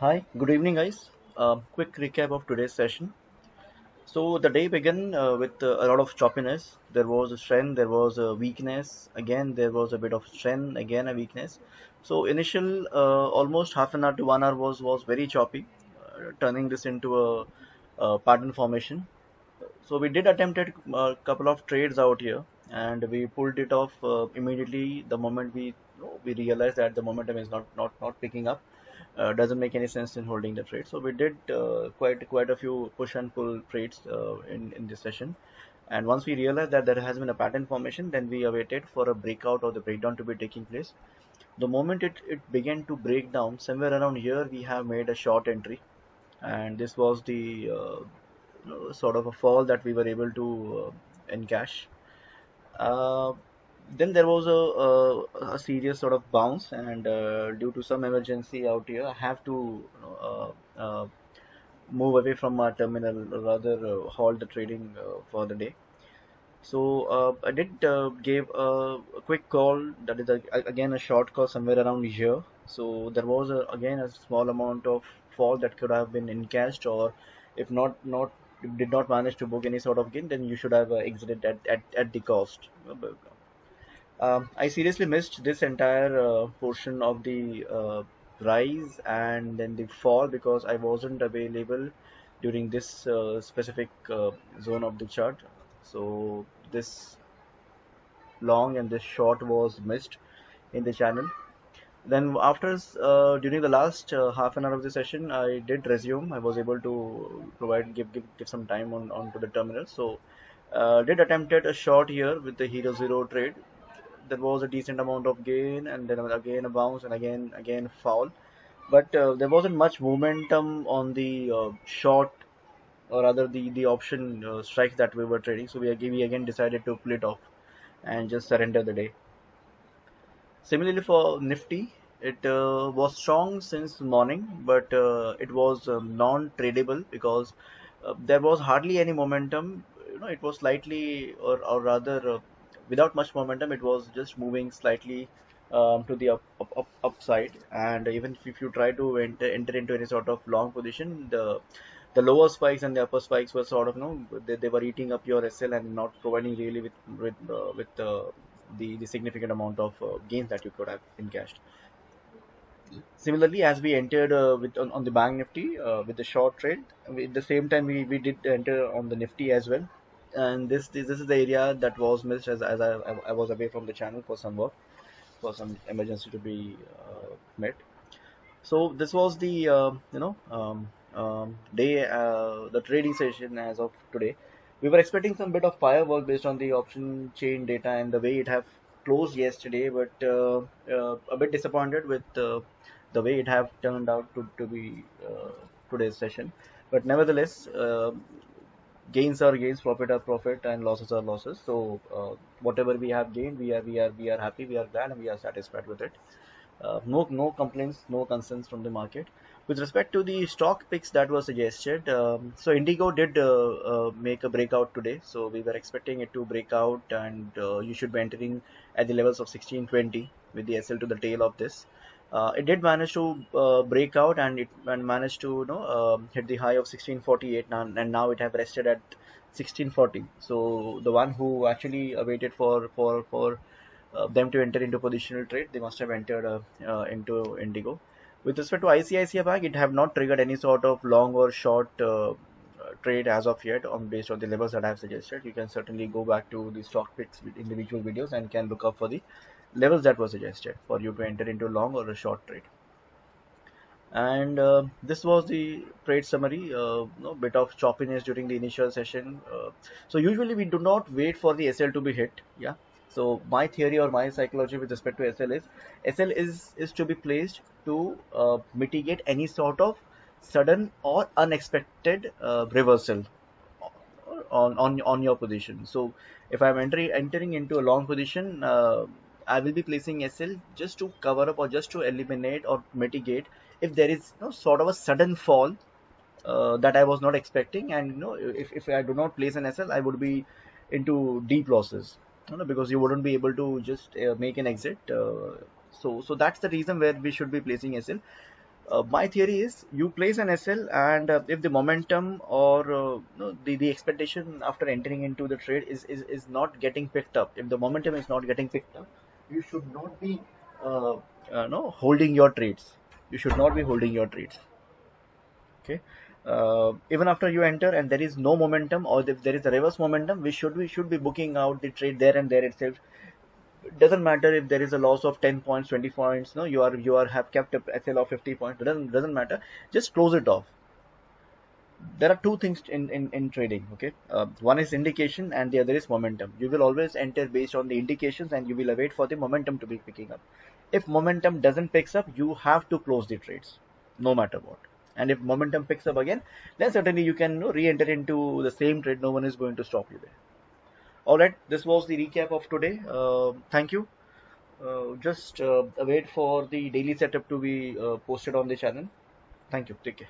Hi, good evening, guys. Quick recap of today's session. So the day began with a lot of choppiness. There was a strength, there was a weakness. Again, there was a bit of strength. Again, a weakness. So initial almost half an hour to 1 hour was very choppy, turning this into a pattern formation. So we did attempt a couple of trades out here, and we pulled it off immediately the moment we realized that the momentum is not picking up. Doesn't make any sense in holding the trade. So we did quite a few push and pull trades in this session. And once we realized that there has been a pattern formation, then we awaited for a breakout or the breakdown to be taking place. The moment it began to break down, somewhere around here we have made a short entry, and this was the sort of a fall that we were able to encash. Uh, then there was a serious sort of bounce, and due to some emergency out here, I have to move away from my terminal, or rather halt the trading for the day. So I did gave a quick call. That is again a short call somewhere around here. So there was again a small amount of fall that could have been encashed, or if not did not manage to book any sort of gain, then you should have exited at the cost. I seriously missed this entire portion of the rise and then the fall because I wasn't available during this specific zone of the chart. So this long and this short was missed in the channel. Then after during the last half an hour of the session, I did resume. I was able to give some time on onto the terminal. So did attempted a short here with the Hero Zero trade. There was a decent amount of gain, and then again a bounce, and again fall. But there wasn't much momentum on the short, or rather the option strikes that we were trading. So we again decided to pull it off and just surrender the day. Similarly for Nifty, it was strong since morning, but it was non-tradable because there was hardly any momentum. It was slightly, or rather, without much momentum. It was just moving slightly to the upside. And even if you try to enter into any sort of long position, the lower spikes and the upper spikes were sort of, they were eating up your SL and not providing really with the significant amount of gains that you could have encashed. Similarly, as we entered on the bank Nifty with the short trade, at the same time we did enter on the Nifty as well. And this is the area that was missed as I was away from the channel for some work, for some emergency to be met. So this was the day, the trading session as of today. We were expecting some bit of firework based on the option chain data and the way it have closed yesterday, but a bit disappointed with the way it have turned out to be today's session. But nevertheless, gains are gains, profit are profit, and losses are losses. So whatever we have gained, we are happy, we are glad, and we are satisfied with it. No complaints, no concerns from the market. With respect to the stock picks that were suggested, so Indigo did make a breakout today. So we were expecting it to break out, and you should be entering at the levels of 1620 with the SL to the tail of this. It did manage to break out, and it managed to hit the high of 1648 now, and now it have rested at 1640. So the one who actually waited for them to enter into positional trade, they must have entered into Indigo. With respect to ICICI Bank, it have not triggered any sort of long or short trade as of yet on based on the levels that I have suggested. You can certainly go back to the stock picks with individual videos and can look up for the levels that were suggested for you to enter into long or a short trade. And this was the trade summary. Bit of choppiness during the initial session. So usually we do not wait for the SL to be hit. Yeah. So my theory or my psychology with respect to SL is to be placed to mitigate any sort of sudden or unexpected reversal on your position. So if I'm entering into a long position, I will be placing SL just to cover up or just to eliminate or mitigate if there is sort of a sudden fall that I was not expecting. And if I do not place an SL, I would be into deep losses, because you wouldn't be able to just make an exit. So that's the reason where we should be placing SL. My theory is you place an SL, and if the momentum or no, the expectation after entering into the trade is not getting picked up, if the momentum is not getting picked up, you should not be uh, no, holding your trades. You should not be holding your trades. Okay. Even after you enter and there is no momentum, or if there is a reverse momentum, we should be booking out the trade there and there itself. It doesn't matter if there is a loss of 10 points, 20 points. No, you are have kept a SL of 50 points. It doesn't matter. Just close it off. There are two things in trading. Okay, one is indication and the other is momentum. You will always enter based on the indications, and you will await for the momentum to be picking up. If momentum doesn't picks up, you have to close the trades no matter what. And if momentum picks up again, then certainly you can, re-enter into the same trade. No one is going to stop you there. All right, this was the recap of today. Thank you. Just await for the daily setup to be posted on the channel. Thank you. Take care.